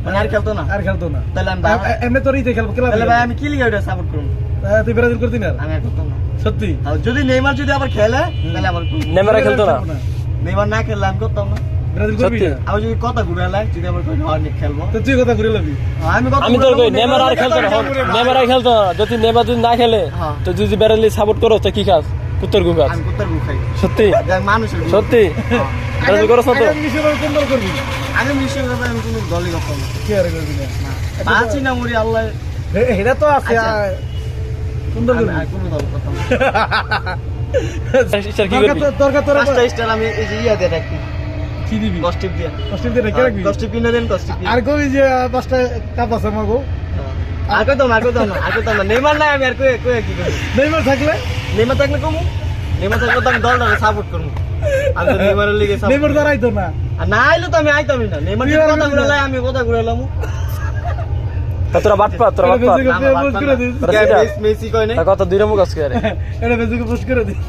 মানে আর খেলতো না তাহলে আমি এমনি তোর ইতে খেলবো খেলা তাহলে ভাই আমি কি লিগে ওটা সাপোর্ট করব তুই ব্রাজিল করতি না আমি আর করতাম না সত্যি আর যদি নেইমার যদি আবার খেলে তাহলে আবার নেইমার খেলতো না নেইমার না খেললে আমি করতাম না ব্রাজিল করবি না আমি যদি কথা ঘুরে লাই যদি আমার কই অনেক খেলবো তো তুই কথা ঘুরে লবি আমি তো কই নেইমার আর খেলতো না নেইমার আর খেলতো না যদি নেইমার যদি না খেলে তো যদি ব্রাজিল সাপোর্ট করো তো কি কাজ কুত্তর গু কাজ আমি কুত্তার গু খাই সত্যি মানুষের গু। সত্যি ব্রাজিল করছ না তো আগামী বিশ্বকাপে কোন দল করবি আমি বিশ্বকাপে আমি কোনো দলই করতাম না কি আর করবি না বাঁচি না মরি আল্লাহ এটা তো আছে আচ্ছা। কোন দল করবি আমি কোনো দল করতাম না স্টার কি করবি দরকার তোর পাঁচটা স্টার আমি এই যে ইয়া দিয়ে রাখি কি দিবি কস্টিপ দিয়ে কষ্টের দিন রেখে রাখবি কস্টিপ কিনে দেন কস্টিপ আর কবি যে পাঁচটা কাপ আছে আমার গো আর কইতাম না নেইমার নাই আমি আর কই কি করি নেইমার থাকলে নেইমার থাকলে কমু নেইমার থাকলে তো আমি দলটাকে সাপোর্ট করবো আমি তো নেইমারের লিগে সাপোর্ট নেইমার দাঁড়াইতো না আর না আইলে তো আমি আইতামই না নেইমার যদি কথা ঘুরে লাই আমি কথা ঘুরে লামু তোরা বাটপা পোস্ট করে দিস মেসি কয় নাই কত দুইটা মুখ আজকে এটা ফেসবুকে পোস্ট করে দিস